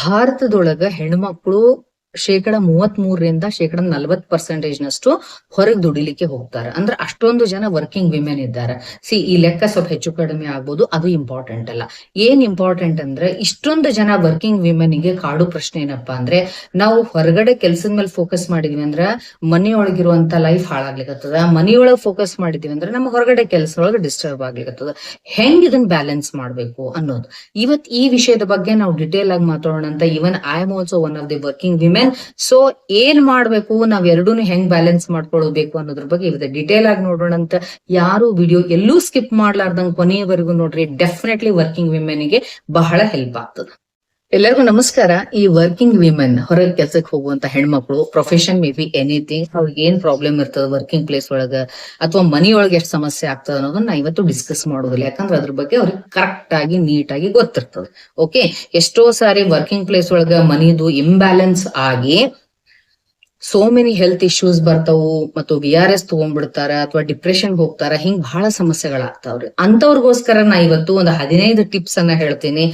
ಭಾರತದೊಳಗ ಹೆಣ್ಮಕ್ಳು 33% 40% ಹೊರಗೆ ದುಡಿಲಿಕ್ಕೆ ಹೋಗ್ತಾರೆ. ಅಂದ್ರೆ ಅಷ್ಟೊಂದು ಜನ ವರ್ಕಿಂಗ್ ವಿಮೆನ್ ಇದ್ದಾರೆ. ಈ ಲೆಕ್ಕ ಸ್ವಲ್ಪ ಹೆಚ್ಚು ಕಡಿಮೆ ಆಗ್ಬೋದು, ಅದು ಇಂಪಾರ್ಟೆಂಟ್ ಅಲ್ಲ. ಏನ್ ಇಂಪಾರ್ಟೆಂಟ್ ಅಂದ್ರೆ ಇಷ್ಟೊಂದು ಜನ ವರ್ಕಿಂಗ್ ವಿಮೆನ್ಗೆ ಕಾಡು ಪ್ರಶ್ನೆ ಏನಪ್ಪಾ ಅಂದ್ರೆ, ನಾವು ಹೊರಗಡೆ ಕೆಲ್ಸದ ಮೇಲೆ ಫೋಕಸ್ ಮಾಡಿದ್ವಿ ಅಂದ್ರ ಮನೆಯೊಳಗಿರುವಂತ ಲೈಫ್ ಹಾಳಾಗ್ಲಿಕ್ಕತ್ತದ, ಮನೆಯೊಳಗೆ ಫೋಕಸ್ ಮಾಡಿದ್ವಿ ಅಂದ್ರೆ ನಮ್ಮ ಹೊರಗಡೆ ಕೆಲಸ ಒಳಗೆ ಡಿಸ್ಟರ್ಬ್ ಆಗ್ಲಿಕ್ಕತ್ತದ. ಹೆಂಗ್ ಇದನ್ನ ಬ್ಯಾಲೆನ್ಸ್ ಮಾಡ್ಬೇಕು ಅನ್ನೋದು ಇವತ್ ಈ ವಿಷಯದ ಬಗ್ಗೆ ನಾವು ಡಿಟೇಲ್ ಆಗಿ ಮಾತಾಡೋಣ ಅಂತ. Even I am also one of the working women. So ಏನ್ ಮಾಡ್ಬೇಕು, ನಾವ್ ಎರಡೂನು ಹೆಂಗ್ ಬ್ಯಾಲೆನ್ಸ್ ಮಾಡ್ಕೊಳ್ಬೇಕು ಅನ್ನೋದ್ರ ಬಗ್ಗೆ ಇವತ್ತು ಡಿಟೇಲ್ ಆಗಿ ನೋಡೋಣ ಅಂತ. ಯಾರು ವಿಡಿಯೋ ಎಲ್ಲೂ ಸ್ಕಿಪ್ ಮಾಡ್ಲಾರ್ದಂಗ್ ಕೊನೆಯವರೆಗೂ ನೋಡ್ರಿ. ಡೆಫಿನೆಟ್ಲಿ ವರ್ಕಿಂಗ್ ವಿಮೆನ್ ಗೆ ಬಹಳ ಹೆಲ್ಪ್ ಆಗ್ತದೆ. ಎಲ್ಲರಿಗೂ ನಮಸ್ಕಾರ. ಈ ವರ್ಕಿಂಗ್ ವಿಮೆನ್, ಹೊರಗೆ ಕೆಲ್ಸಕ್ಕೆ ಹೋಗುವಂತ ಹೆಣ್ಮಕ್ಳು, ಪ್ರೊಫೆಷನ್ ಮೇ ಬಿ ಎನಿಥಿಂಗ್, ಅವ್ರಿಗೆ ಏನ್ ಪ್ರಾಬ್ಲಮ್ ಇರ್ತದ ವರ್ಕಿಂಗ್ ಪ್ಲೇಸ್ ಒಳಗ ಅಥವಾ ಮನಿ ಒಳಗೆ ಎಷ್ಟು ಸಮಸ್ಯೆ ಆಗ್ತದ ಅನ್ನೋದನ್ನ ನಾ ಇವತ್ತು ಡಿಸ್ಕಸ್ ಮಾಡೋದಿಲ್ಲ. ಯಾಕಂದ್ರೆ ಅದ್ರ ಬಗ್ಗೆ ಅವ್ರಿಗೆ ಕರೆಕ್ಟ್ ಆಗಿ ನೀಟಾಗಿ ಗೊತ್ತಿರ್ತದೆ. ಓಕೆ, ಎಷ್ಟೋ ಸಾರಿ ವರ್ಕಿಂಗ್ ಪ್ಲೇಸ್ ಒಳಗ ಮನಿದು ಇಂಬ್ಯಾಲೆನ್ಸ್ ಆಗಿ ಸೋ ಮೆನಿ ಹೆಲ್ತ್ ಇಶ್ಯೂಸ್ ಬರ್ತಾವು, ಮತ್ತು VRS ತಗೊಂಡ್ಬಿಡ್ತಾರ ಅಥವಾ ಡಿಪ್ರೆಷನ್ ಹೋಗ್ತಾರ. ಹಿಂಗ್ ಬಹಳ ಸಮಸ್ಯೆಗಳಾಗ್ತಾವ್ರಿ. ಅಂತವ್ರಿಗೋಸ್ಕರ ನಾ ಇವತ್ತು ಒಂದು 15 ಟಿಪ್ಸ್ ಅನ್ನ ಹೇಳ್ತೀನಿ.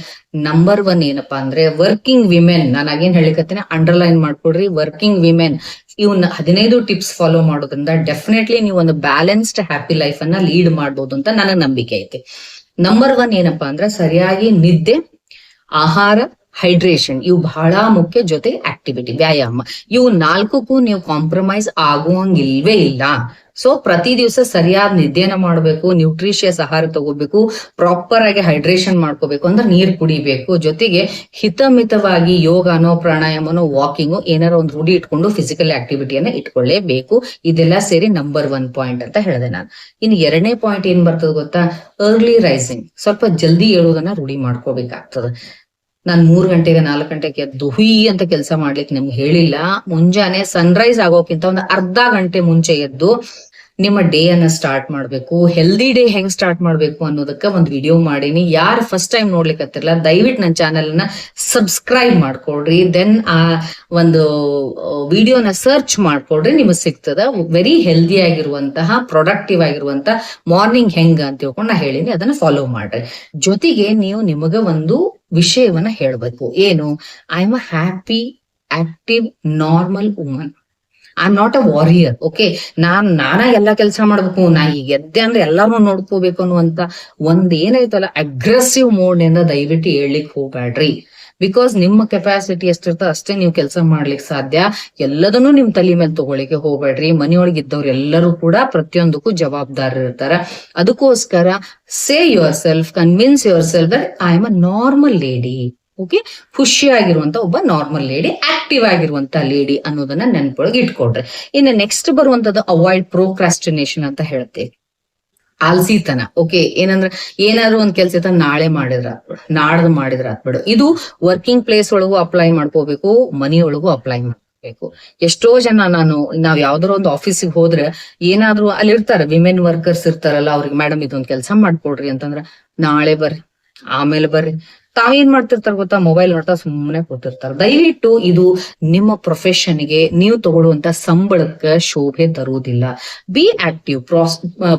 ನಂಬರ್ 1 ಏನಪ್ಪಾ ಅಂದ್ರೆ, ವರ್ಕಿಂಗ್ ವಿಮೆನ್, ನಾನು ಆಗೇನ್ ಹೇಳಿಕತ್ತೀನಿ ಅಂಡರ್ಲೈನ್ ಮಾಡ್ಕೊಡ್ರಿ. ವರ್ಕಿಂಗ್ ವಿಮೆನ್ ಇವನ್ನ 15 ಟಿಪ್ಸ್ ಫಾಲೋ ಮಾಡೋದ್ರಿಂದ ಡೆಫಿನೆಟ್ಲಿ ನೀವು ಒಂದು ಬ್ಯಾಲೆನ್ಸ್ಡ್ ಹ್ಯಾಪಿ ಲೈಫ್ ಅನ್ನ ಲೀಡ್ ಮಾಡ್ಬೋದು ಅಂತ ನನಗೆ ನಂಬಿಕೆ ಐತಿ. ನಂಬರ್ 1 ಏನಪ್ಪಾ ಅಂದ್ರೆ, ಸರಿಯಾಗಿ ನಿದ್ದೆ, ಆಹಾರ, ಹೈಡ್ರೇಷನ್ ಇವು ಬಹಳ ಮುಖ್ಯ. ಜೊತೆ ಆಕ್ಟಿವಿಟಿ, ವ್ಯಾಯಾಮ, ಇವು 4ಕ್ಕೂ ನೀವು ಕಾಂಪ್ರಮೈಸ್ ಆಗುವಂಗಿಲ್ವೇ ಇಲ್ಲ. ಸೊ ಪ್ರತಿ ದಿವಸ ಸರಿಯಾದ ನಿದ್ದೆನ ಮಾಡ್ಬೇಕು, ನ್ಯೂಟ್ರಿಷಿಯಸ್ ಆಹಾರ ತಗೋಬೇಕು, ಪ್ರಾಪರ್ ಆಗಿ ಹೈಡ್ರೇಷನ್ ಮಾಡ್ಕೋಬೇಕು, ಅಂದ್ರೆ ನೀರ್ ಕುಡಿಬೇಕು. ಜೊತೆಗೆ ಹಿತಮಿತವಾಗಿ ಯೋಗನೋ ಪ್ರಾಣಾಯಾಮನೋ ವಾಕಿಂಗು ಏನಾರ ಒಂದು ರೂಢಿ ಇಟ್ಕೊಂಡು ಫಿಸಿಕಲ್ ಆಕ್ಟಿವಿಟಿಯನ್ನ ಇಟ್ಕೊಳ್ಳೇಬೇಕು. ಇದೆಲ್ಲ ಸೇರಿ ನಂಬರ್ 1 ಪಾಯಿಂಟ್ ಅಂತ ಹೇಳಿದೆ ನಾನು. ಇನ್ನು 2ನೇ ಪಾಯಿಂಟ್ ಏನ್ ಬರ್ತದೆ ಗೊತ್ತಾ, ಅರ್ಲಿ ರೈಸಿಂಗ್. ಸ್ವಲ್ಪ ಜಲ್ದಿ ಏಳೋದನ್ನ ರೂಢಿ ಮಾಡ್ಕೋಬೇಕಾಗ್ತದೆ. ನಾನ್ 3 ಗಂಟೆಗೆ 4 ಗಂಟೆಗೆ ಎದ್ದು ಹುಯಿ ಅಂತ ಕೆಲಸ ಮಾಡ್ಲಿಕ್ಕೆ ನಿಮ್ಗೆ ಹೇಳಿಲ್ಲ. ಮುಂಜಾನೆ ಸನ್ರೈಸ್ ಆಗೋಕ್ಕಿಂತ ಒಂದು ಅರ್ಧ ಗಂಟೆ ಮುಂಚೆ ಎದ್ದು ನಿಮ್ಮ ಡೇ ಅನ್ನ ಸ್ಟಾರ್ಟ್ ಮಾಡ್ಬೇಕು. ಹೆಲ್ದಿ ಡೇ ಹೆಂಗ್ ಸ್ಟಾರ್ಟ್ ಮಾಡ್ಬೇಕು ಅನ್ನೋದಕ್ಕ ಒಂದು ವಿಡಿಯೋ ಮಾಡೀನಿ. ಯಾರು ಫಸ್ಟ್ ಟೈಮ್ ನೋಡ್ಲಿಕ್ಕತ್ತಿರಲ್ಲ, ದಯವಿಟ್ಟು ನನ್ನ ಚಾನೆಲ್ ಅನ್ನ ಸಬ್ಸ್ಕ್ರೈಬ್ ಮಾಡ್ಕೊಳ್ರಿ. ದೆನ್ ಆ ಒಂದು ವಿಡಿಯೋನ ಸರ್ಚ್ ಮಾಡ್ಕೊಳ್ರಿ, ನಿಮಗೆ ಸಿಗ್ತದ. ವೆರಿ ಹೆಲ್ದಿ ಆಗಿರುವಂತಹ, ಪ್ರೊಡಕ್ಟಿವ್ ಆಗಿರುವಂತಹ ಮಾರ್ನಿಂಗ್ ಹೆಂಗ್ ಅಂತ ತಿಳ್ಕೊಂಡು ನಾ ಹೇಳಿನಿ, ಅದನ್ನ ಫಾಲೋ ಮಾಡ್ರಿ. ಜೊತೆಗೆ ನೀವು ನಿಮಗ ಒಂದು ವಿಷಯವನ್ನ ಹೇಳ್ಬೇಕು. ಏನು? I am a happy, active, normal woman. I am not a warrior. Okay, ನಾನ ಎಲ್ಲಾ ಕೆಲಸ ಮಾಡ್ಬೇಕು, ನಾ ಈಗ ಎದ್ದೆ ಅಂದ್ರೆ ಎಲ್ಲಾರು ನೋಡ್ಕೋಬೇಕು ಅನ್ನುವಂತ ಒಂದ್ ಏನೈತಲ್ಲ ಅಗ್ರೆಸಿವ್ ಮೋಡ್ ನಿಂದ ದಯವಿಟ್ಟು ಹೇಳಲಿಕ್ಕೆ ಹೋಗ್ಬೇಡ್ರಿ. ಬಿಕಾಸ್ ನಿಮ್ಮ ಕೆಪಾಸಿಟಿ ಎಷ್ಟಿರ್ತದೆ ಅಷ್ಟೇ ನೀವು ಕೆಲಸ ಮಾಡ್ಲಿಕ್ಕೆ ಸಾಧ್ಯ. ಎಲ್ಲದನ್ನೂ ನಿಮ್ ತಲೆ ಮೇಲೆ ತಗೊಳಿಕ್ಕೆ ಹೋಗ್ಬೇಡ್ರಿ. ಮನೆಯೊಳಗೆ ಇದ್ದವ್ರು ಎಲ್ಲರೂ ಕೂಡ ಪ್ರತಿಯೊಂದಕ್ಕೂ ಜವಾಬ್ದಾರ ಇರ್ತಾರ. ಅದಕ್ಕೋಸ್ಕರ say yourself, convince yourself that I am a normal lady. Okay, ಖುಷಿಯಾಗಿರುವಂತ ಒಬ್ಬ ನಾರ್ಮಲ್ ಲೇಡಿ, ಆಕ್ಟಿವ್ ಆಗಿರುವಂತ ಲೇಡಿ ಅನ್ನೋದನ್ನ ನೆನ್ಪೊಳಗೆ ಇಟ್ಕೊಡ್ರಿ. ಇನ್ನು ನೆಕ್ಸ್ಟ್ ಬರುವಂತದ್ದು ಅವಾಯ್ಡ್ ಪ್ರೋಕ್ರಾಸ್ಟಿನೇಷನ್ ಅಂತ ಹೇಳ್ತೇವೆ. ಆಲ್ಸಿತನ. ಓಕೆ, ಏನಂದ್ರೆ ಏನಾದ್ರು ಒಂದ್ ಕೆಲ್ಸ ಇತ್ತ ನಾಳೆ ಮಾಡಿದ್ರ ನಾಡ್ದು ಮಾಡಿದ್ರ ಆತ್ಬಿಡು. ಇದು ವರ್ಕಿಂಗ್ ಪ್ಲೇಸ್ ಒಳಗೂ ಅಪ್ಲೈ ಮಾಡ್ಕೋಬೇಕು, ಮನಿಯೊಳಗೂ ಅಪ್ಲೈ ಮಾಡ್ಕೋಬೇಕು. ಎಷ್ಟೋ ಜನ ನಾವ್ ಯಾವ್ದಾರ ಒಂದು ಆಫೀಸಿಗೆ ಹೋದ್ರೆ ಏನಾದ್ರು ಅಲ್ಲಿ ಇರ್ತಾರ ವಿಮೆನ್ ವರ್ಕರ್ಸ್ ಇರ್ತಾರಲ್ಲ, ಅವ್ರಿಗೆ ಮೇಡಮ್ ಇದೊಂದ್ ಕೆಲ್ಸ ಮಾಡ್ಕೊಡ್ರಿ ಅಂತಂದ್ರ ನಾಳೆ ಬರ್ರಿ, ಆಮೇಲೆ ಬರ್ರಿ. ತಾವೇನ್ ಮಾಡ್ತಿರ್ತಾರ ಗೊತ್ತಾ, ಮೊಬೈಲ್ ನೋಡ್ತಾ ಸುಮ್ಮನೆ ಕೂತಿರ್ತಾರ. ದಯವಿಟ್ಟು ಇದು ನಿಮ್ಮ ಪ್ರೊಫೆಷನ್ಗೆ ನೀವು ತಗೊಳ್ಳುವಂತ ಸಂಬಳಕ್ಕೆ ಶೋಭೆ ತರುವುದಿಲ್ಲ. B active.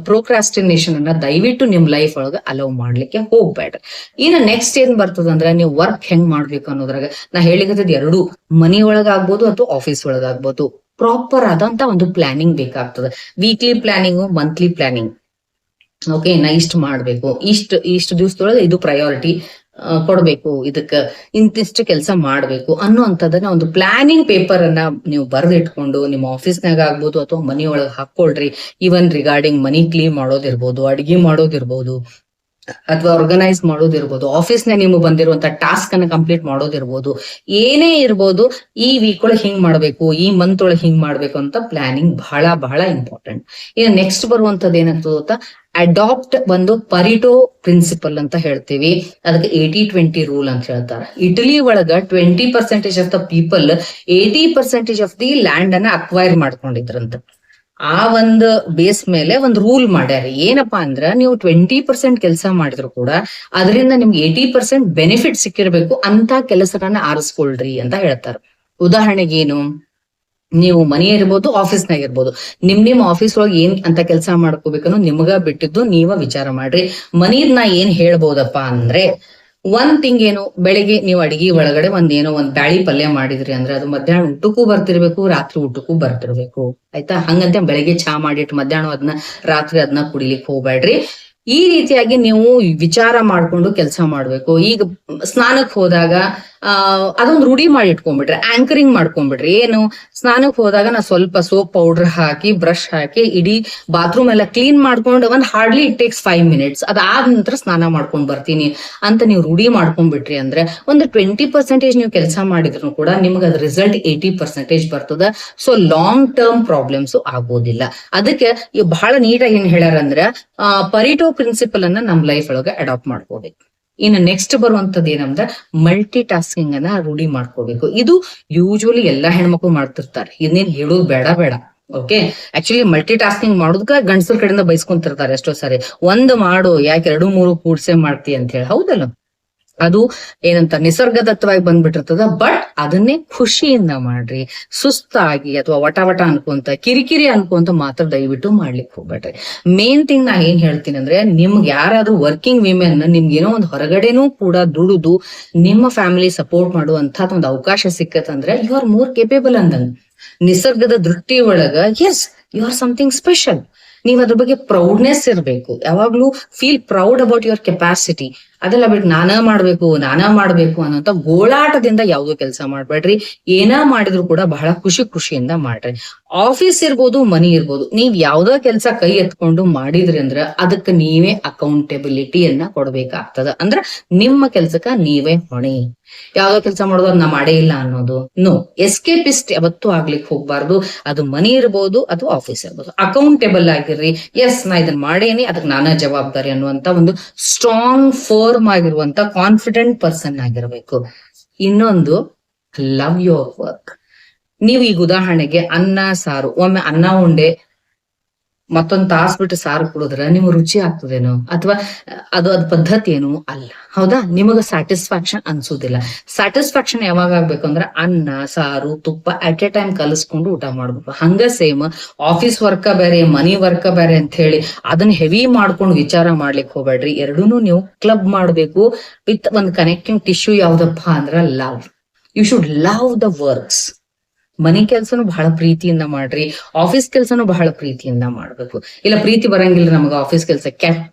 ಪ್ರೋಕ್ರಾಸ್ಟಿನೇಷನ್ ಅನ್ನ ದಯವಿಟ್ಟು ನಿಮ್ ಲೈಫ್ ಒಳಗ ಅಲೌ ಮಾಡ್ಲಿಕ್ಕೆ ಹೋಗ್ಬೇಡ್ರಿ. ಇನ್ನು ನೆಕ್ಸ್ಟ್ ಏನ್ ಬರ್ತದಂದ್ರೆ, ನೀವು ವರ್ಕ್ ಹೆಂಗ್ ಮಾಡ್ಬೇಕು ಅನ್ನೋದ್ರಾಗ ನಾ ಹೇಳಿಕತ್ತದ ಎರಡು, ಮನಿ ಒಳಗಾಗ್ಬೋದು ಅಥವಾ ಆಫೀಸ್ ಒಳಗಾಗ್ಬೋದು. ಪ್ರಾಪರ್ ಆದಂತ ಒಂದು ಪ್ಲಾನಿಂಗ್ ಬೇಕಾಗ್ತದೆ. Weekly planning, monthly planning. Okay, ನಾ ಇಷ್ಟು ಮಾಡ್ಬೇಕು, ಇಷ್ಟು ದಿವಸದೊಳಗೆ ಇದು ಪ್ರಯಾರಿಟಿ ಕೊಡ್ಬೇಕು, ಇದಕ್ಕ ಇಂತಿಷ್ಟು ಕೆಲಸ ಮಾಡ್ಬೇಕು ಅನ್ನುವಂಥದ್ದನ್ನ ಒಂದು ಪ್ಲಾನಿಂಗ್ ಪೇಪರ್ ಅನ್ನ ನೀವು ಬರೆದಿಟ್ಕೊಂಡು ನಿಮ್ಮ ಆಫೀಸ್ನಾಗ ಆಗ್ಬೋದು ಅಥವಾ ಮನಿಯೊಳಗೆ ಹಾಕೊಳ್ರಿ. ಇವನ್ ರಿಗಾರ್ಡಿಂಗ್ ಮನಿ ಕ್ಲೀನ್ ಮಾಡೋದಿರ್ಬೋದು, ಅಡಿಗೆ ಮಾಡೋದಿರ್ಬೋದು, ಅಥವಾ ಆರ್ಗನೈಸ್ ಮಾಡೋದಿರ್ಬೋದು, ಆಫೀಸ್ನ ನಿಮ್ಗೆ ಬಂದಿರುವಂತ ಟಾಸ್ಕ್ ಅನ್ನ ಕಂಪ್ಲೀಟ್ ಮಾಡೋದಿರ್ಬೋದು, ಏನೇ ಇರ್ಬೋದು. ಈ ವೀಕ್ ಒಳಗೆ ಹಿಂಗ್ ಮಾಡ್ಬೇಕು, ಈ ಮಂತ್ ಒಳಗೆ ಹಿಂಗ್ ಮಾಡ್ಬೇಕು ಅಂತ ಪ್ಲಾನಿಂಗ್ ಬಹಳ ಬಹಳ ಇಂಪಾರ್ಟೆಂಟ್. ಇನ್ನು ನೆಕ್ಸ್ಟ್ ಬರುವಂತದ್ದು ಏನಂತ ಗೊತ್ತಾ, ಅಡಾಪ್ಟ್ ಒಂದು ಪರಿಟೋ ಪ್ರಿನ್ಸಿಪಲ್ ಅಂತ ಹೇಳ್ತೀವಿ. ಅದಕ್ಕೆ 80-20 ರೂಲ್ ಅಂತ ಹೇಳ್ತಾರೆ. ಇಟಲಿ ಒಳಗ 20% of the people 80% of the land ಅನ್ನ ಅಕ್ವೈರ್ ಮಾಡ್ಕೊಂಡಿದ್ರಂತ. ಆ ಒಂದು ಬೇಸ್ ಮೇಲೆ ಒಂದು ರೂಲ್ ಮಾಡ್ಯಾರ. ಏನಪ್ಪಾ ಅಂದ್ರ, ನೀವು 20% ಕೆಲಸ ಮಾಡಿದ್ರು ಕೂಡ ಅದರಿಂದ ನಿಮ್ಗೆ 80% ಬೆನಿಫಿಟ್ ಸಿಕ್ಕಿರ್ಬೇಕು ಅಂತ ಕೆಲಸಗಳನ್ನ ಆರಿಸ್ಕೊಳ್ರಿ ಅಂತ ಹೇಳ್ತಾರ. ಉದಾಹರಣೆಗೆ ಏನು, ನೀವು ಮನೆ ಇರ್ಬೋದು, ಆಫೀಸ್ನಾಗ ಇರ್ಬೋದು, ನಿಮ್ ಆಫೀಸ್ ಒಳಗೆ ಏನ್ ಅಂತ ಕೆಲಸ ಮಾಡ್ಕೋಬೇಕನ್ನೋ ನಿಮ್ಗ ಬಿಟ್ಟಿದ್ದು, ನೀವ ವಿಚಾರ ಮಾಡ್ರಿ. ಮನೀದ್ ನಾ ಏನ್ ಹೇಳ್ಬೋದಪ್ಪ ಅಂದ್ರೆ, ಒಂದ್ ಥಿಂಗ್ ಏನು, ಬೆಳಿಗ್ಗೆ ನೀವು ಅಡಿಗೆ ಒಳಗಡೆ ಒಂದ್ ಬ್ಯಾಳಿ ಪಲ್ಯ ಮಾಡಿದ್ರಿ ಅಂದ್ರೆ ಅದು ಮಧ್ಯಾಹ್ನ ಊಟಕ್ಕೂ ಬರ್ತಿರ್ಬೇಕು, ರಾತ್ರಿ ಊಟಕ್ಕೂ ಬರ್ತಿರ್ಬೇಕು. ಆಯ್ತಾ? ಹಂಗಂತ ಬೆಳಿಗ್ಗೆ ಚಾ ಮಾಡಿಟ್ಟು ಮಧ್ಯಾಹ್ನ ಅದನ್ನ ರಾತ್ರಿ ಅದನ್ನ ಕುಡಿಲಿಕ್ಕೆ ಹೋಗ್ಬೇಡ್ರಿ. ಈ ರೀತಿಯಾಗಿ ನೀವು ವಿಚಾರ ಮಾಡ್ಕೊಂಡು ಕೆಲಸ ಮಾಡ್ಬೇಕು. ಈಗ ಸ್ನಾನಕ್ ಹೋದಾಗ ಅದೊಂದು ರೂಢಿ ಮಾಡಿ ಇಟ್ಕೊಂಡ್ಬಿಟ್ರೆ, ಆಂಕರಿಂಗ್ ಮಾಡ್ಕೊಂಡ್ಬಿಡ್ರಿ. ಏನು, ಸ್ನಾನಕ್ ಹೋದಾಗ ನಾ ಸ್ವಲ್ಪ ಸೋಪ್ ಪೌಡರ್ ಹಾಕಿ ಬ್ರಷ್ ಹಾಕಿ ಇಡೀ ಬಾತ್ರೂಮ್ ಎಲ್ಲ ಕ್ಲೀನ್ ಮಾಡ್ಕೊಂಡು ಹಾರ್ಡ್ಲಿ ಇಟ್ ಟೇಕ್ಸ್ 5 minutes, ಅದಾದ ನಂತರ ಸ್ನಾನ ಮಾಡ್ಕೊಂಡ್ ಬರ್ತೀನಿ ಅಂತ ನೀವು ರೂಢಿ ಮಾಡ್ಕೊಂಡ್ಬಿಟ್ರಿ ಅಂದ್ರೆ ಒಂದು 20% ನೀವು ಕೆಲಸ ಮಾಡಿದ್ರು ಕೂಡ ನಿಮ್ಗೆ ಅದ್ರ ರಿಸಲ್ಟ್ 80% ಬರ್ತದ. ಸೊ ಲಾಂಗ್ ಟರ್ಮ್ ಪ್ರಾಬ್ಲಮ್ಸ್ ಆಗೋದಿಲ್ಲ. ಅದಕ್ಕೆ ಬಹಳ ನೀಟಾಗಿ ಏನ್ ಹೇಳ್ಯಾರಂದ್ರೆ ಪರಿಟೋ ಪ್ರಿನ್ಸಿಪಲ್ ಅನ್ನ ನಮ್ ಲೈಫ್ ಒಳಗೆ ಅಡಾಪ್ಟ್ ಮಾಡ್ಕೋಬೇಕು. ಇನ್ನು ನೆಕ್ಸ್ಟ್ ಬರುವಂತದ್ದು ಏನಂದ್ರೆ ಮಲ್ಟಿ ಟಾಸ್ಕಿಂಗ್ ಅನ್ನ ರೂಢಿ ಮಾಡ್ಕೋಬೇಕು. ಇದು ಯೂಶುವಲಿ ಎಲ್ಲಾ ಹೆಣ್ಮಕ್ಳು ಮಾಡ್ತಿರ್ತಾರೆ, ಇದನ್ನೇನ್ ಹೇಳೋದು ಬೇಡ. ಓಕೆ, ಆಕ್ಚುಲಿ ಮಲ್ಟಿ ಟಾಸ್ಕಿಂಗ್ ಮಾಡೋದಕ್ಕ ಗಂಡಸರ ಕಡೆಯಿಂದ ಬೈಸ್ಕೊಂತಿರ್ತಾರೆ ಎಷ್ಟೋ ಸಾರಿ. ಒಂದು ಮಾಡು, ಯಾಕೆ 2-3 ಕೂಡ್ಸೆ ಮಾಡ್ತಿ ಅಂತ ಹೇಳಿ. ಹೌದಲ್ಲ, ಅದು ಏನಂತ ನಿಸರ್ಗದತ್ತವಾಗಿ ಬಂದ್ಬಿಟ್ಟಿರ್ತದ. ಬಟ್ ಅದನ್ನೇ ಖುಷಿಯಿಂದ ಮಾಡ್ರಿ. ಸುಸ್ತಾಗಿ ಅಥವಾ ವಟ ಅನ್ಕೊಂತ ಕಿರಿಕಿರಿ ಅನ್ಕೊಂತ ಮಾತ್ರ ದಯವಿಟ್ಟು ಮಾಡ್ಲಿಕ್ಕೆ ಹೋಗ್ಬೇಡ್ರಿ. ಮೇನ್ ಥಿಂಗ್ ನಾ ಏನ್ ಹೇಳ್ತೀನಿ ಅಂದ್ರೆ, ನಿಮ್ಗೆ ಯಾರಾದ್ರೂ ವರ್ಕಿಂಗ್ ವಿಮೆನ್ ನಿಮ್ಗೆ ಏನೋ ಒಂದು ಹೊರಗಡೆನೂ ಕೂಡ ದುಡಿದು ನಿಮ್ಮ ಫ್ಯಾಮಿಲಿ ಸಪೋರ್ಟ್ ಮಾಡುವಂತಹದ್ದು ಒಂದು ಅವಕಾಶ ಸಿಕ್ಕತ್ತಂದ್ರೆ ಯು ಆರ್ ಮೋರ್ ಕೇಪೇಬಲ್ ಅಂದಂಗ. ನಿಸರ್ಗದ ದೃಷ್ಟಿ ಒಳಗ yes you are something special. ನೀವ್ ಅದ್ರ ಬಗ್ಗೆ ಪ್ರೌಡ್ನೆಸ್ ಇರ್ಬೇಕು. ಯಾವಾಗ್ಲೂ feel proud about your capacity. ಅದೆಲ್ಲ ಬಿಟ್ಟು ನಾನಾ ಮಾಡ್ಬೇಕು ಅನ್ನೋಂತ ಗೋಳಾಟದಿಂದ ಯಾವ್ದು ಕೆಲಸ ಮಾಡ್ಬೇಡ್ರಿ. ಏನ ಮಾಡಿದ್ರು ಕೂಡ ಬಹಳ ಖುಷಿಯಿಂದ ಮಾಡ್ರಿ. ಆಫೀಸ್ ಇರ್ಬೋದು, ಮನಿ ಇರ್ಬೋದು, ನೀವ್ ಯಾವ್ದೋ ಕೆಲಸ ಕೈ ಎತ್ಕೊಂಡು ಮಾಡಿದ್ರಿ ಅಂದ್ರ ಅದಕ್ಕೆ ನೀವೇ ಅಕೌಂಟೆಬಿಲಿಟಿಯನ್ನ ಕೊಡ್ಬೇಕಾಗ್ತದ. ಅಂದ್ರ ನಿಮ್ಮ ಕೆಲ್ಸಕ್ಕ ನೀವೇ ಹೊಣೆ. ಯಾವ್ದೋ ಕೆಲಸ ಮಾಡೋದು ನಾ ಮಾಡೇ ಇಲ್ಲ ಅನ್ನೋದು ನೋ. ಎಸ್ಕೇಪಿಸ್ಟ್ ಯಾವತ್ತೂ ಆಗ್ಲಿಕ್ಕೆ ಹೋಗ್ಬಾರ್ದು. ಅದು ಮನಿ ಇರ್ಬೋದು ಅಥವಾ ಆಫೀಸ್ ಇರ್ಬೋದು. ಅಕೌಂಟೇಬಲ್ ಆಗಿರ್ರಿ. ಎಸ್ ನಾ ಇದನ್ನ ಮಾಡೇನಿ, ಅದಕ್ಕೆ ನಾನಾ ಜವಾಬ್ದಾರಿ ಅನ್ನುವಂತ ಒಂದು ಸ್ಟ್ರಾಂಗ್ ಫರ್ಮ್ ಆಗಿರುವಂತ ಕಾನ್ಫಿಡೆಂಟ್ ಪರ್ಸನ್ ಆಗಿರ್ಬೇಕು. ಇನ್ನೊಂದು, ಲವ್ ಯೋರ್ ವರ್ಕ್. ನೀವು ಈಗ ಉದಾಹರಣೆಗೆ ಅನ್ನ ಸಾರು, ಒಮ್ಮೆ ಅನ್ನ ಉಂಡೆ ಮತ್ತೊಂದ್ ತಾಸ್ ಬಿಟ್ಟು ಸಾರು ಕುಡಿದ್ರೆ ನಿಮ್ಗೆ ರುಚಿ ಆಗ್ತದೇನೋ, ಅಥವಾ ಅದ್ ಪದ್ಧತಿ ಏನು ಅಲ್ಲ. ಹೌದಾ? ನಿಮಗ ಸ್ಯಾಟಿಸ್ಫ್ಯಾಕ್ಷನ್ ಅನ್ಸುದಿಲ್ಲ. ಸ್ಯಾಟಿಸ್ಫ್ಯಾಕ್ಷನ್ ಯಾವಾಗ ಆಗ್ಬೇಕು ಅಂದ್ರೆ ಅನ್ನ ಸಾರು ತುಪ್ಪ ಅಟ್ ಎ ಟೈಮ್ ಕಲಿಸ್ಕೊಂಡು ಊಟ ಮಾಡ್ಬೇಕು. ಹಂಗ ಸೇಮ್ ಆಫೀಸ್ ವರ್ಕ ಬೇರೆ, ಮನಿ ವರ್ಕ ಬೇರೆ ಅಂತ ಹೇಳಿ ಅದನ್ನ ಹೆವಿ ಮಾಡ್ಕೊಂಡು ವಿಚಾರ ಮಾಡ್ಲಿಕ್ಕೆ ಹೋಗ್ಬೇಡ್ರಿ. ಎರಡೂನು ನೀವು ಕ್ಲಬ್ ಮಾಡ್ಬೇಕು ವಿತ್ ಒಂದು ಕನೆಕ್ಟಿಂಗ್ ಟಿಶ್ಯೂ. ಯಾವ್ದಪ್ಪ ಅಂದ್ರ love. You should love the works. ಮನೆ ಕೆಲ್ಸನು ಬಹಳ ಪ್ರೀತಿಯಿಂದ ಮಾಡ್ರಿ, ಆಫೀಸ್ ಕೆಲ್ಸನು ಬಹಳ ಪ್ರೀತಿಯಿಂದ ಮಾಡ್ಬೇಕು. ಇಲ್ಲ ಪ್ರೀತಿ ಬರಂಗಿಲ್ಲ ನಮಗ ಆಫೀಸ್ ಕೆಲ್ಸ,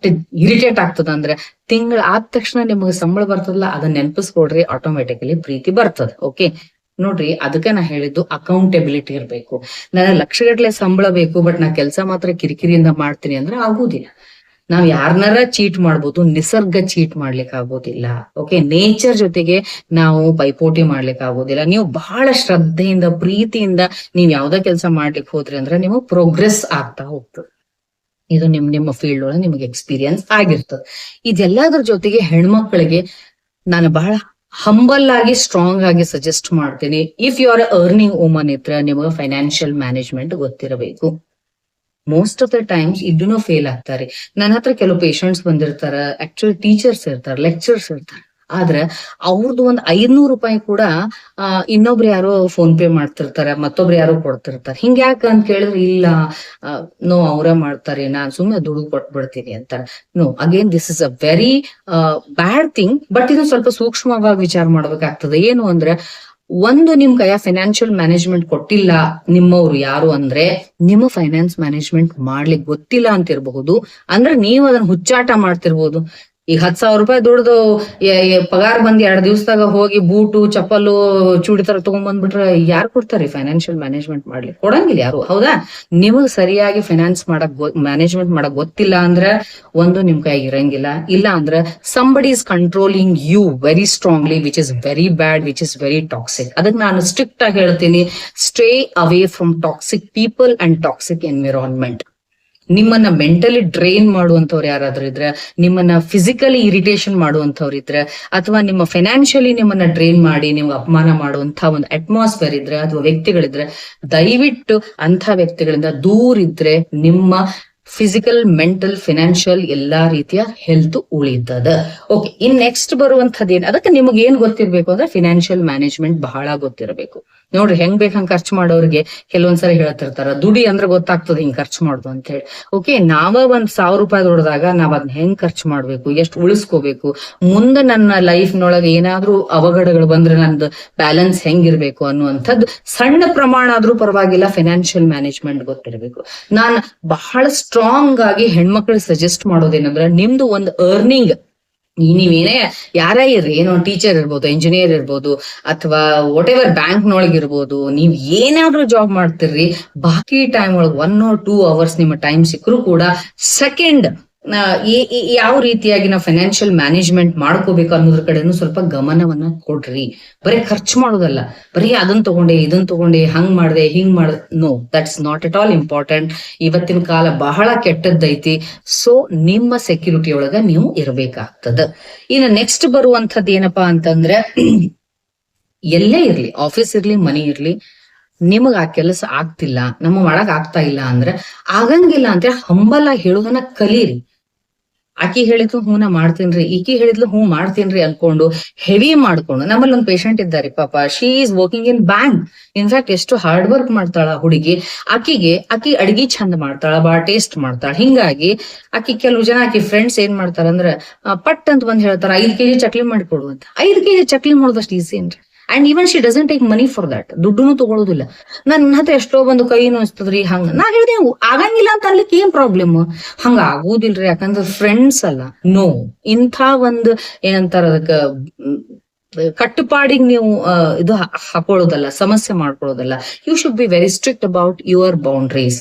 ಇರಿಟೇಟ್ ಆಗ್ತದ ಅಂದ್ರೆ ತಿಂಗಳ ಆದ ತಕ್ಷಣ ನಿಮಗ ಸಂಬಳ ಬರ್ತದಲ್ಲ, ಅದನ್ನ ನೆನಪಿಸ್ಕೊಡ್ರಿ, ಆಟೋಮೆಟಿಕಲಿ ಪ್ರೀತಿ ಬರ್ತದ. ಓಕೆ ನೋಡ್ರಿ, ಅದಕ್ಕೆ ನಾ ಹೇಳಿದ್ದು ಅಕೌಂಟೆಬಿಲಿಟಿ ಇರ್ಬೇಕು. ನನಗೆ ಲಕ್ಷಗಟ್ಲೆ ಸಂಬಳ ಬೇಕು, ಬಟ್ ನಾ ಕೆಲ್ಸ ಮಾತ್ರ ಕಿರಿಕಿರಿಯಿಂದ ಮಾಡ್ತೀನಿ ಅಂದ್ರೆ ಆಗುದಿಲ್ಲ. ನಾವ್ ಯಾರನ್ನಾರ ಚೀಟ್ ಮಾಡ್ಬೋದು, ನಿಸರ್ಗ ಚೀಟ್ ಮಾಡ್ಲಿಕ್ಕೆ ಆಗೋದಿಲ್ಲ. ಓಕೆ, ನೇಚರ್ ಜೊತೆಗೆ ನಾವು ಪೈಪೋಟಿ ಮಾಡ್ಲಿಕ್ಕೆ ಆಗೋದಿಲ್ಲ. ನೀವು ಬಹಳ ಶ್ರದ್ಧೆಯಿಂದ ಪ್ರೀತಿಯಿಂದ ನೀವ್ ಯಾವ್ದೋ ಕೆಲಸ ಮಾಡ್ಲಿಕ್ಕೆ ಹೋದ್ರಿ ಅಂದ್ರೆ ನೀವು ಪ್ರೋಗ್ರೆಸ್ ಆಗ್ತಾ ಹೋಗ್ತದೆ. ಇದು ನಿಮ್ಮ ಫೀಲ್ಡ್ ಒಳಗೆ ನಿಮ್ಗೆ ಎಕ್ಸ್ಪೀರಿಯನ್ಸ್ ಆಗಿರ್ತದೆ. ಇದೆಲ್ಲದ್ರ ಜೊತೆಗೆ ಹೆಣ್ಮಕ್ಳಿಗೆ ನಾನು ಬಹಳ ಹಂಬಲ್ ಆಗಿ ಸ್ಟ್ರಾಂಗ್ ಆಗಿ ಸಜೆಸ್ಟ್ ಮಾಡ್ತೀನಿ, if you are earning woman ಇದ್ರೆ ನಿಮಗೆ ಫೈನಾನ್ಷಿಯಲ್ ಮ್ಯಾನೇಜ್ಮೆಂಟ್ ಗೊತ್ತಿರಬೇಕು. ಮೋಸ್ಟ್ ಆಫ್ ದ ಟೈಮ್ಸ್ ಇದನ್ನು ಫೇಲ್ ಆಗ್ತಾರೆ. ನನ್ನ ಹತ್ರ ಕೆಲವು ಪೇಷಂಟ್ಸ್ ಬಂದಿರ್ತಾರ, ಆಕ್ಚುಲಿ ಟೀಚರ್ಸ್ ಇರ್ತಾರೆ, ಲೆಕ್ಚರ್ಸ್ ಇರ್ತಾರೆ, ಆದ್ರೆ ಅವ್ರದ್ದು ಒಂದ್ 500 ರೂಪಾಯಿ ಕೂಡ ಇನ್ನೊಬ್ರು ಯಾರೋ ಫೋನ್ ಪೇ ಮಾಡ್ತಿರ್ತಾರೆ, ಮತ್ತೊಬ್ರು ಯಾರೋ ಕೊಡ್ತಿರ್ತಾರೆ. ಹಿಂಗ ಯಾಕ ಅಂತ ಕೇಳಿದ್ರೆ ಇಲ್ಲ ನೋ ಅವರೇ ಮಾಡ್ತಾರೆ, ನಾನ್ ಸುಮ್ಮನೆ ದುಡ್ಡು ಕೊಟ್ಬಿಡ್ತೀನಿ ಅಂತಾರೆ. No, again this is a very bad thing. But ಇದನ್ನ ಸ್ವಲ್ಪ ಸೂಕ್ಷ್ಮವಾಗಿ ವಿಚಾರ ಮಾಡ್ಬೇಕಾಗ್ತದೆ. ಏನು ಅಂದ್ರೆ, ಒಂದು ನಿಮ್ ಕೈಯ ಫೈನಾನ್ಷಿಯಲ್ ಮ್ಯಾನೇಜ್ಮೆಂಟ್ ಕೊಟ್ಟಿಲ್ಲ ನಿಮ್ಮವ್ರು ಯಾರು ಅಂದ್ರೆ ನಿಮ್ಮ ಫೈನಾನ್ಸ್ ಮ್ಯಾನೇಜ್ಮೆಂಟ್ ಮಾಡ್ಲಿಕ್ಕೆ ಗೊತ್ತಿಲ್ಲ ಅಂತಿರಬಹುದು. ಅಂದ್ರೆ ನೀವು ಅದನ್ನ ಹುಚ್ಚಾಟ ಮಾಡ್ತಿರ್ಬೋದು. ಈಗ 10,000 ರೂಪಾಯಿ ದುಡ್ದು ಪಗಾರ ಬಂದ್ 2 ದಿವಸದಾಗ ಹೋಗಿ ಬೂಟು ಚಪ್ಪಲು ಚೂಡಿತರ ತಗೊಂಡ್ಬಂದ್ಬಿಟ್ರೆ ಯಾರು ಕೊಡ್ತಾರೆ ಫೈನಾನ್ಷಿಯಲ್ ಮ್ಯಾನೇಜ್ಮೆಂಟ್ ಮಾಡ್ಲಿಕ್ಕೆ? ಕೊಡಂಗಿಲ್ಲ ಯಾರು. ಹೌದಾ? ನಿಮಗ್ ಸರಿಯಾಗಿ ಫೈನಾನ್ಸ್ ಮ್ಯಾನೇಜ್ಮೆಂಟ್ ಮಾಡಕ್ ಗೊತ್ತಿಲ್ಲ ಅಂದ್ರೆ ಒಂದು ನಿಮ್ ಕೈ ಇರಂಗಿಲ್ಲ. ಇಲ್ಲ ಅಂದ್ರೆ somebody is controlling you very strongly, which is very bad, which is very toxic. ಅದಕ್ಕೆ ನಾನು ಸ್ಟ್ರಿಕ್ಟ್ ಆಗಿ ಹೇಳ್ತೀನಿ, stay away from toxic people and toxic environment. ನಿಮ್ಮನ್ನ ಮೆಂಟಲಿ ಡ್ರೈನ್ ಮಾಡುವಂತವ್ರು ಯಾರಾದ್ರೂ ಇದ್ರೆ, ನಿಮ್ಮನ್ನ ಫಿಸಿಕಲಿ ಇರಿಟೇಷನ್ ಮಾಡುವಂತವ್ರು ಇದ್ರೆ, ಅಥವಾ ನಿಮ್ಮ ಫೈನಾನ್ಷಿಯಲಿ ನಿಮ್ಮನ್ನ ಡ್ರೈನ್ ಮಾಡಿ ನಿಮ್ಗೆ ಅಪಮಾನ ಮಾಡುವಂತ ಒಂದು ಅಟ್ಮಾಸ್ಫಿಯರ್ ಇದ್ರೆ ಅಥವಾ ವ್ಯಕ್ತಿಗಳಿದ್ರೆ, ದಯವಿಟ್ಟು ಅಂಥ ವ್ಯಕ್ತಿಗಳಿಂದ ದೂರ ಇದ್ರೆ ನಿಮ್ಮ ಫಿಸಿಕಲ್, ಮೆಂಟಲ್, ಫಿನಾನ್ಷಿಯಲ್ ಎಲ್ಲಾ ರೀತಿಯ ಹೆಲ್ತ್ ಉಳಿತದ. ಓಕೆ, ಇನ್ ನೆಕ್ಸ್ಟ್ ಬರುವಂತದ್ದು ಏನ್, ಅದಕ್ಕೆ ನಿಮಗೆ ಏನ್ ಗೊತ್ತಿರ್ಬೇಕು ಅಂದ್ರೆ ಫಿನಾನ್ಷಿಯಲ್ ಮ್ಯಾನೇಜ್ಮೆಂಟ್ ಬಹಳ ಗೊತ್ತಿರಬೇಕು. ನೋಡ್ರಿ, ಹೆಂಗ್ ಬೇಕಂಗ್ ಖರ್ಚು ಮಾಡೋರಿಗೆ ಕೆಲವೊಂದ್ಸರಿ ಹೇಳ್ತಿರ್ತಾರ, ದುಡಿ ಅಂದ್ರೆ ಗೊತ್ತಾಗ್ತದೆ ಹಿಂಗ್ ಖರ್ಚು ಮಾಡುದು ಅಂತ ಹೇಳಿ. ಓಕೆ, ನಾವ ಒಂದ್ 1000 ರೂಪಾಯಿ ದುಡ್ದಾಗ ನಾವ್ ಅದನ್ನ ಹೆಂಗ್ ಖರ್ಚು ಮಾಡ್ಬೇಕು, ಎಷ್ಟು ಉಳಿಸ್ಕೋಬೇಕು, ಮುಂದೆ ನನ್ನ ಲೈಫ್ನೊಳಗೆ ಏನಾದ್ರೂ ಅವಘಡಗಳು ಬಂದ್ರೆ ನಂದು ಬ್ಯಾಲೆನ್ಸ್ ಹೆಂಗಿರ್ಬೇಕು ಅನ್ನುವಂಥದ್ದು ಸಣ್ಣ ಪ್ರಮಾಣ ಆದ್ರೂ ಪರವಾಗಿಲ್ಲ, ಫಿನಾನ್ಷಿಯಲ್ ಮ್ಯಾನೇಜ್ಮೆಂಟ್ ಗೊತ್ತಿರಬೇಕು. ನಾನ್ ಬಹಳ ಸ್ಟ್ರಾಂಗ್ ಆಗಿ ಹೆಣ್ಮಕ್ಳಿಗೆ ಸಜೆಸ್ಟ್ ಮಾಡೋದೇನಂದ್ರೆ, ನಿಮ್ದು ಒಂದು ಅರ್ನಿಂಗ್, ನೀವೇನೇ ಯಾರೇ ಇರ್ರಿ, ಏನೋ ಟೀಚರ್ ಇರ್ಬೋದು, ಇಂಜಿನಿಯರ್ ಇರ್ಬೋದು, ಅಥವಾ ವಾಟ್ ಎವರ್ ಬ್ಯಾಂಕ್ನೊಳಗಿರ್ಬೋದು, ನೀವ್ ಏನಾದ್ರೂ ಜಾಬ್ ಮಾಡ್ತಿರ್ರಿ, ಬಾಕಿ ಟೈಮ್ ಒಳಗೆ 1 or 2 hours ನಿಮ್ಮ ಟೈಮ್ ಸಿಕ್ಕರೂ ಕೂಡ ಸೆಕೆಂಡ್ ಯಾವ ರೀತಿಯಾಗಿ ನಾವು ಫೈನಾನ್ಷಿಯಲ್ ಮ್ಯಾನೇಜ್ಮೆಂಟ್ ಮಾಡ್ಕೋಬೇಕು ಅನ್ನೋದ್ರ ಕಡೆನೂ ಸ್ವಲ್ಪ ಗಮನವನ್ನ ಕೊಡ್ರಿ. ಬರೀ ಖರ್ಚು ಮಾಡೋದಲ್ಲ, ಬರೀ ಅದನ್ನ ತಗೊಂಡೆ ಇದನ್ನ ತಗೊಂಡೆ, ಹಂಗ್ ಮಾಡ್ದೆ ಹಿಂಗ್ ಮಾಡ್ದೆ, no, that's not at all important. ಇವತ್ತಿನ ಕಾಲ ಬಹಳ ಕೆಟ್ಟದ್ದೈತಿ. ಸೊ ನಿಮ್ಮ ಸೆಕ್ಯೂರಿಟಿ ಒಳಗ ನೀವು ಇರ್ಬೇಕಾಗ್ತದ. ಇನ್ನು ನೆಕ್ಸ್ಟ್ ಬರುವಂತದ್ದು ಏನಪ್ಪಾ ಅಂತಂದ್ರೆ, ಎಲ್ಲೇ ಇರ್ಲಿ, ಆಫೀಸ್ ಇರ್ಲಿ, ಮನಿ ಇರ್ಲಿ, ನಿಮಗ್ ಆ ಕೆಲಸ ಆಗ್ತಿಲ್ಲ, ನಮ್ಮ ಮಾಡಕ್ ಆಗ್ತಾ ಇಲ್ಲ ಅಂದ್ರೆ ಆಗಂಗಿಲ್ಲ ಅಂತ ಹಂಬಲ ಹೇಳೋದನ್ನ ಕಲೀರಿ. ಆಕಿ ಹೇಳಿದ್ಲು ಹ್ಞೂ ನಾ ಮಾಡ್ತೀನ್ರಿ, ಈಕಿ ಹೇಳಿದ್ಲು ಹ್ಞೂ ಮಾಡ್ತೀನ್ರಿ ಅನ್ಕೊಂಡು ಹೆವಿ ಮಾಡ್ಕೊಂಡು, ನಮ್ಮಲ್ಲಿ ಒಂದು ಪೇಷಂಟ್ ಇದ್ದಾರೆ ಪಾಪ, she is working in bank. In fact ಎಷ್ಟು ಹಾರ್ಡ್ ವರ್ಕ್ ಮಾಡ್ತಾಳ ಹುಡುಗಿ. ಆಕಿ ಅಡಿಗೆ ಚಂದ ಮಾಡ್ತಾಳ, ಬಾಳ ಟೇಸ್ಟ್ ಮಾಡ್ತಾಳ. ಹಿಂಗಾಗಿ ಕೆಲವು ಜನ ಆಕಿ ಫ್ರೆಂಡ್ಸ್ ಏನ್ ಮಾಡ್ತಾರಂದ್ರ ಪಟ್ ಅಂತ ಬಂದ್ ಹೇಳ್ತಾರ 5 kg ಚಕ್ಲಿ ಮಾಡಿಕೊಡು ಅಂತ. 5 kg ಚಕ್ಲಿ ಮಾಡೋದಷ್ಟು ಈಸಿ ಏನ್ರಿ? And even she doesn't take money for that. ದುಡ್ಡುನು ತಗೊಳ್ಳೋದಿಲ್ಲ. ನನ್ನ ಹತ್ರ ಎಷ್ಟೋ ಬಂದು ಕೈ ನೋಯಿಸ್ತದ್ರಿ, ಹಂಗ ನಾ ಹೇಳಿದೆ ಆಗಂಗಿಲ್ಲ ಅಂತ ಅನ್ಲಿಕ್ಕೆ ಏನ್ ಪ್ರಾಬ್ಲಮ್? ಹಂಗ ಆಗುದಿಲ್ರಿ, ಯಾಕಂದ್ರೆ ಫ್ರೆಂಡ್ಸ್ ಅಲ್ಲ. ನೋ, ಇಂಥ ಒಂದು ಏನಂತಾರ ಅದಕ್ಕ ಕಟ್ಟುಪಾಡಿಗೆ ನೀವು ಇದು ಹಾಕೊಳ್ಳೋದಲ್ಲ, ಸಮಸ್ಯೆ ಮಾಡ್ಕೊಳ್ಳೋದಲ್ಲ. You should be very strict about your boundaries.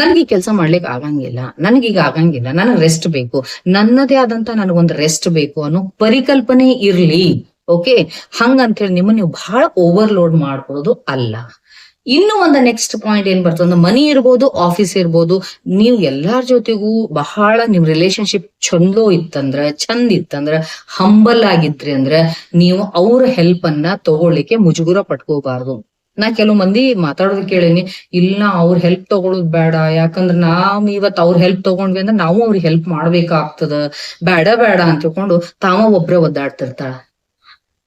ನನ್ಗೆ ಈ ಕೆಲಸ ಮಾಡ್ಲಿಕ್ಕೆ ಆಗಂಗಿಲ್ಲ, ನನಗೀಗ ಆಗಂಗಿಲ್ಲ, ನನಗ್ ರೆಸ್ಟ್ ಬೇಕು, ನನ್ನದೇ ಆದಂತ ನನಗೊಂದು ರೆಸ್ಟ್ ಬೇಕು ಅನ್ನೋ ಪರಿಕಲ್ಪನೆ ಇರ್ಲಿ. ಓಕೆ, ಹಂಗಂತ ಹೇಳಿ ನಿಮ್ಮನ್ನ ನೀವು ಬಹಳ ಓವರ್ಲೋಡ್ ಮಾಡ್ಕೊಳ್ಳೋದು ಅಲ್ಲ. ಇನ್ನು ಒಂದು ನೆಕ್ಸ್ಟ್ ಪಾಯಿಂಟ್ ಏನ್ ಬರ್ತದೆ, ಮನಿ ಇರ್ಬೋದು, ಆಫೀಸ್ ಇರ್ಬೋದು, ನೀವು ಎಲ್ಲಾರ ಜೊತೆಗೂ ಬಹಳ ನಿಮ್ ರಿಲೇಶನ್ಶಿಪ್ ಚಂದ ಇತ್ತಂದ್ರ ಹಂಬಲ್ ಆಗಿದ್ರಿ ಅಂದ್ರೆ ನೀವು ಅವ್ರ ಹೆಲ್ಪ್ ಅನ್ನ ತಗೊಳ್ಳಿಕ್ಕೆ ಮುಜುಗುರ ಪಟ್ಕೋಬಾರ್ದು. ನಾ ಕೆಲವು ಮಂದಿ ಮಾತಾಡೋದ್ ಕೇಳೀನಿ, ಇಲ್ಲ ಅವ್ರ ಹೆಲ್ಪ್ ತಗೊಳೋದ್ ಬೇಡ, ಯಾಕಂದ್ರ ನಾವ್ ಇವತ್ ಅವ್ರ ಹೆಲ್ಪ್ ತಗೊಂಡ್ವಿ ಅಂದ್ರೆ ನಾವು ಅವ್ರಿಗೆ ಹೆಲ್ಪ್ ಮಾಡ್ಬೇಕಾಗ್ತದ, ಬೇಡ ಅಂತ ತಿಳ್ಕೊಂಡು ತಾವ ಒಬ್ರೇ ಒದ್ದಾಡ್ತಿರ್ತಾಳ.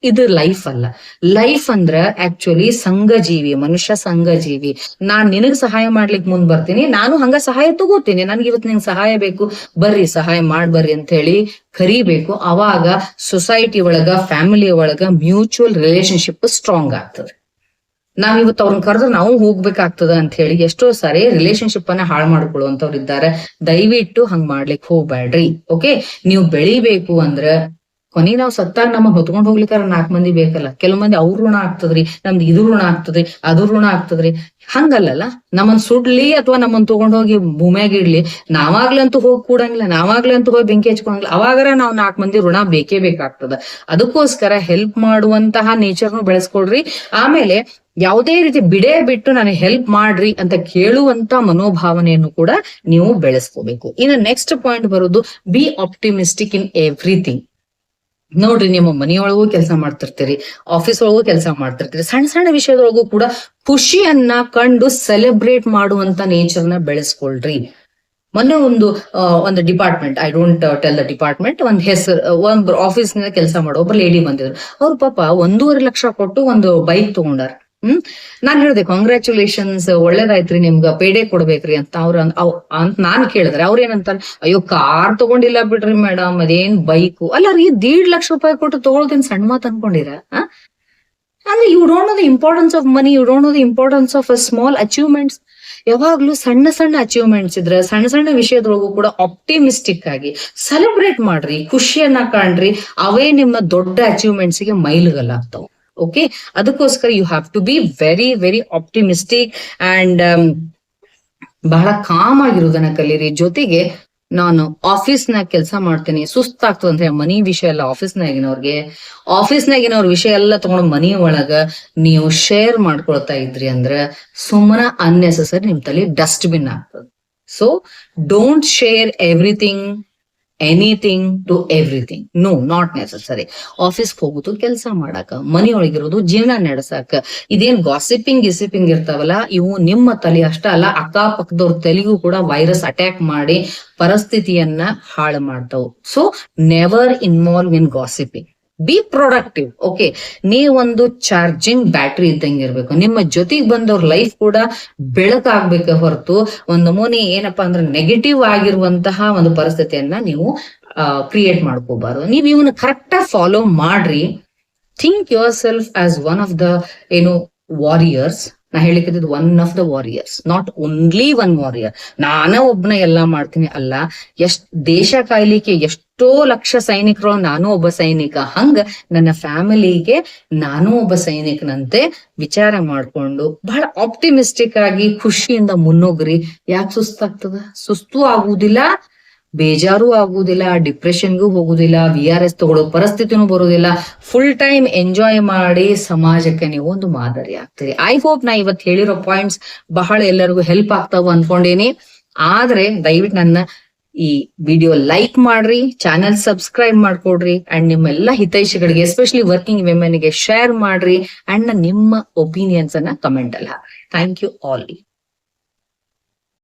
ಇದು ಲೈಫ್ ಅಲ್ಲ. ಲೈಫ್ ಅಂದ್ರ ಆಕ್ಚುಲಿ ಸಂಘಜೀವಿ, ಮನುಷ್ಯ ಸಂಘಜೀವಿ. ನಾನ್ ನಿನಗ್ ಸಹಾಯ ಮಾಡ್ಲಿಕ್ ಮುಂದ್ ಬರ್ತೀನಿ, ನಾನು ಹಂಗ ಸಹಾಯ ತಗೋತೀನಿ. ನನ್ಗೆ ಇವತ್ತು ನಿಂಗೆ ಸಹಾಯ ಬೇಕು, ಬರ್ರಿ ಸಹಾಯ ಮಾಡ್ಬರ್ರಿ ಅಂತ ಹೇಳಿ ಕರಿಬೇಕು. ಅವಾಗ ಸೊಸೈಟಿ ಒಳಗ, ಫ್ಯಾಮಿಲಿ ಒಳಗ ಮ್ಯೂಚುವಲ್ ರಿಲೇಶನ್ಶಿಪ್ ಸ್ಟ್ರಾಂಗ್ ಆಗ್ತದೆ. ನಾವ್ ಇವತ್ತು ಅವ್ರನ್ನ ಕರೆದ್ರೆ ನಾವು ಹೋಗ್ಬೇಕಾಗ್ತದ ಅಂತ ಹೇಳಿ ಎಷ್ಟೋ ಸಾರಿ ರಿಲೇಶನ್ಶಿಪ್ ಅನ್ನ ಹಾಳು ಮಾಡ್ಕೊಳ್ಳುವಂತವ್ರು ಇದ್ದಾರೆ. ದಯವಿಟ್ಟು ಹಂಗ್ ಮಾಡ್ಲಿಕ್ ಹೋಗ್ಬೇಡ್ರಿ. ಓಕೆ, ನೀವು ಬೆಳಿಬೇಕು ಅಂದ್ರ ಕೊನೆ ನಾವ್ ಸತ್ತಾಗ ನಮಗ್ ಹೊತ್ಕೊಂಡ್ ಹೋಗ್ಲಿಕ್ಕಾರ 4 ಮಂದಿ ಬೇಕಲ್ಲ. ಕೆಲವು ಮಂದಿ ಅವ್ರ ಋಣ ಆಗ್ತದ್ರಿ, ನಮ್ದು ಇದು ಋಣ ಆಗ್ತದ್ರಿ, ಅದು ಋಣ ಆಗ್ತದ್ರಿ. ಹಂಗಲ್ಲಲ್ಲ, ನಮ್ಮನ್ ಸುಡ್ಲಿ ಅಥವಾ ನಮ್ಮನ್ ತಗೊಂಡೋಗಿ ಭೂಮಿಯಾಗ ಇಡ್ಲಿ, ನಾವಾಗ್ಲಂತೂ ಹೋಗಿ ಕೂಡಂಗಿಲ್ಲ, ನಾವಾಗ್ಲಂತೂ ಹೋಗಿ ಬೆಂಕಿ ಹಚ್ಕೊಂಗಿಲ್ಲ. ಅವಾಗರ ನಾವ್ 4 ಮಂದಿ ಋಣ ಬೇಕೇ ಬೇಕಾಗ್ತದ. ಅದಕ್ಕೋಸ್ಕರ ಹೆಲ್ಪ್ ಮಾಡುವಂತಹ ನೇಚರ್ನು ಬೆಳೆಸ್ಕೊಳ್ರಿ. ಆಮೇಲೆ ಯಾವುದೇ ರೀತಿ ಬಿಟ್ಟು ನನಗೆ ಹೆಲ್ಪ್ ಮಾಡ್ರಿ ಅಂತ ಕೇಳುವಂತ ಮನೋಭಾವನೆಯನ್ನು ಕೂಡ ನೀವು ಬೆಳೆಸ್ಕೋಬೇಕು. ಇನ್ನು ನೆಕ್ಸ್ಟ್ ಪಾಯಿಂಟ್ ಬರೋದು, ಬಿ ಆಪ್ಟಿಮಿಸ್ಟಿಕ್ ಇನ್ ಎವ್ರಿಥಿಂಗ್. ನೋಡ್ರಿ, ನಿಮ್ಮ ಮನೆಯೊಳಗೂ ಕೆಲಸ ಮಾಡ್ತಿರ್ತೀರಿ, ಆಫೀಸ್ ಒಳಗೂ ಕೆಲಸ ಮಾಡ್ತಿರ್ತೀರಿ, ಸಣ್ಣ ಸಣ್ಣ ವಿಷಯದೊಳಗೂ ಕೂಡ ಖುಷಿಯನ್ನ ಕಂಡು ಸೆಲೆಬ್ರೇಟ್ ಮಾಡುವಂತ ನೇಚರ್ನ ಬೆಳೆಸ್ಕೊಳ್ರಿ. ಮೊನ್ನೆ ಒಂದು department, I don't tell the department, ಒಂದ್ ಹೆಸರು, ಒಂದು ಆಫೀಸ್ ನಿಂದ ಕೆಲಸ ಮಾಡೋ ಒಬ್ಬ ಲೇಡಿ ಬಂದಿದ್ರು. ಅವ್ರ ಪಾಪ 1.5 ಲಕ್ಷ ಕೊಟ್ಟು ಒಂದು ಬೈಕ್ ತಗೊಂಡಾರ. ನಾನ್ ಹೇಳ್ದೆ ಕಾಂಗ್ರ್ಯಾಚುಲೇಷನ್ಸ್, ಒಳ್ಳೇದಾಯ್ತ್ರಿ, ನಿಮ್ಗ ಪೇಡೆ ಕೊಡ್ಬೇಕ್ರಿ ಅಂತ ಅಂತ ನಾನ್ ಕೇಳಿದ್ರೆ ಅವ್ರೇನಂತಾರ, ಅಯ್ಯೋ ಕಾರ್ ತಗೊಂಡಿಲ್ಲ ಬಿಡ್ರಿ ಮೇಡಮ್, ಅದೇನ್ ಬೈಕು ಅಲ್ಲ ರೀ, 1.5 ಲಕ್ಷ ರೂಪಾಯಿ ಕೊಟ್ಟು ತಗೊಳೋದೇನ್ ಸಣ್ಣ ಮಾತ್ ಅನ್ಕೊಂಡಿರ? ಅಂದ್ರೆ you don't know the importance of money, you don't know the importance of small achievements. ಯಾವಾಗ್ಲೂ ಸಣ್ಣ ಅಚೀವ್ಮೆಂಟ್ಸ್ ಇದ್ರೆ, ಸಣ್ಣ ವಿಷಯದೊಳಗೂ ಕೂಡ ಆಪ್ಟಿಮಿಸ್ಟಿಕ್ ಆಗಿ ಸೆಲೆಬ್ರೇಟ್ ಮಾಡ್ರಿ, ಖುಷಿಯನ್ನ ಕಾಣ್ರಿ. ಅವೇ ನಿಮ್ಮ ದೊಡ್ಡ ಅಚೀವ್ಮೆಂಟ್ಸ್ ಗೆ ಮೈಲುಗಲ್ಲಾಗ್ತಾವ. ಓಕೆ, ಅದಕ್ಕೋಸ್ಕರ you have to be very very optimistic and ಬಹಳ ಕಾಮ್ ಆಗಿರೋದನ್ನ ಕಲೀರಿ. ಜೊತೆಗೆ ನಾನು ಆಫೀಸ್ನಾಗ ಕೆಲಸ ಮಾಡ್ತೀನಿ, ಸುಸ್ತಾಗ್ತದಂದ್ರೆ ಮನಿ ವಿಷಯ ಎಲ್ಲ ಆಫೀಸ್ನಾಗಿನವ್ರ ವಿಷಯ ಎಲ್ಲ ತಗೊಂಡು ಮನಿ ಒಳಗ ನೀವು ಶೇರ್ ಮಾಡ್ಕೊಳ್ತಾ ಇದ್ರಿ ಅಂದ್ರ ಸುಮ್ಮನೆ ಅನ್ನೆಸೆಸರಿ ನಿಮ್ ತಲೆ ಡಸ್ಟ್ ಬಿನ್ ಆಗ್ತದೆ. So don't share everything anything to everything. No, not necessary. Office ಹೋಗುದು ಕೆಲಸ ಮಾಡಾಕ, ಮನೆಯೊಳಗಿರೋದು ಜೀವನ ನಡೆಸಾಕ. ಇದೇನ್ ಗಾಸಿಪಿಂಗ್ ಗಿಸಿಪಿಂಗ್ ಇರ್ತಾವಲ್ಲ, ಇವು ನಿಮ್ಮ ತಲೆ ಅಷ್ಟ ಅಲ್ಲ, ಅಕ್ಕಪಕ್ಕದವ್ರ ತಲೆಗೂ ಕೂಡ ವೈರಸ್ ಅಟ್ಯಾಕ್ ಮಾಡಿ ಪರಿಸ್ಥಿತಿಯನ್ನ ಹಾಳು ಮಾಡ್ತಾವ್. So never involve in gossiping. B productive. Okay, ನೀವೊಂದು ಚಾರ್ಜಿಂಗ್ ಬ್ಯಾಟ್ರಿ ಇದ್ದಂಗೆ ಇರ್ಬೇಕು. ನಿಮ್ಮ ಜೊತೆಗೆ ಬಂದವ್ರ ಲೈಫ್ ಕೂಡ ಬೆಳಕಾಗ್ಬೇಕೆ ಹೊರತು ಒಂದು ನಮೂನಿ ಏನಪ್ಪಾ ಅಂದ್ರೆ ನೆಗೆಟಿವ್ ಆಗಿರುವಂತಹ ಒಂದು ಪರಿಸ್ಥಿತಿಯನ್ನ ನೀವು ಕ್ರಿಯೇಟ್ ಮಾಡ್ಕೋಬಾರ್ದು. ನೀವ್ ಇವನ್ನ ಕರೆಕ್ಟ್ ಆಗಿ ಫಾಲೋ ಮಾಡ್ರಿ. Think yourself as one of the warriors. ನಾ ಹೇಳಿದ್ದು one of the warriors, not only one warrior. ನಾನ ಒಬ್ನ ಎಲ್ಲಾ ಮಾಡ್ತೀನಿ ಅಲ್ಲ. ದೇಶ ಕಾಯ್ಲಿಕ್ಕೆ ಎಷ್ಟೋ ಲಕ್ಷ ಸೈನಿಕರು, ನಾನು ಒಬ್ಬ ಸೈನಿಕ. ಹಂಗ ನನ್ನ ಫ್ಯಾಮಿಲಿಗೆ ನಾನು ಒಬ್ಬ ಸೈನಿಕನಂತೆ ವಿಚಾರ ಮಾಡ್ಕೊಂಡು ಬಹಳ ಆಪ್ಟಿಮಿಸ್ಟಿಕ್ ಆಗಿ ಖುಷಿಯಿಂದ ಮುನ್ನೋಗ್ರಿ. ಯಾಕೆ ಸುಸ್ತಾಗ್ತದ? ಸುಸ್ತು ಆಗುದಿಲ್ಲ, ಬೇಜಾರು ಆಗುದಿಲ್ಲ, ಡಿಪ್ರೆಷನ್ಗೂ ಹೋಗುದಿಲ್ಲ, VRS ತಗೊಳ್ಳೋ ಪರಿಸ್ಥಿತಿನೂ ಬರುದಿಲ್ಲ. ಫುಲ್ ಟೈಮ್ ಎಂಜಾಯ್ ಮಾಡಿ ಸಮಾಜಕ್ಕೆ ನೀವು ಒಂದು ಮಾದರಿ ಆಗ್ತೀರಿ. ಐ ಹೋಪ್ ನಾ ಇವತ್ತು ಹೇಳಿರೋ ಪಾಯಿಂಟ್ಸ್ ಬಹಳ ಎಲ್ಲರಿಗೂ ಹೆಲ್ಪ್ ಆಗ್ತಾವ ಅನ್ಕೊಂಡೇನಿ. ಆದ್ರೆ ದಯವಿಟ್ಟು ನನ್ನ ಈ ವಿಡಿಯೋ ಲೈಕ್ ಮಾಡ್ರಿ, ಚಾನೆಲ್ ಸಬ್ಸ್ಕ್ರೈಬ್ ಮಾಡ್ಕೊಡ್ರಿ, ಅಂಡ್ ನಿಮ್ಮೆಲ್ಲ ಹಿತೈಷಿಗಳಿಗೆ, ಎಸ್ಪೆಷಲಿ ವರ್ಕಿಂಗ್ ವಿಮೆನ್ಗೆ ಶೇರ್ ಮಾಡ್ರಿ, ಅಂಡ್ ನಿಮ್ಮ ಒಪಿನಿಯನ್ಸ್ ಅನ್ನ ಕಮೆಂಟ್ ಅಲ್ಲಿ ಹಾಕ್ರಿ. Thank you all.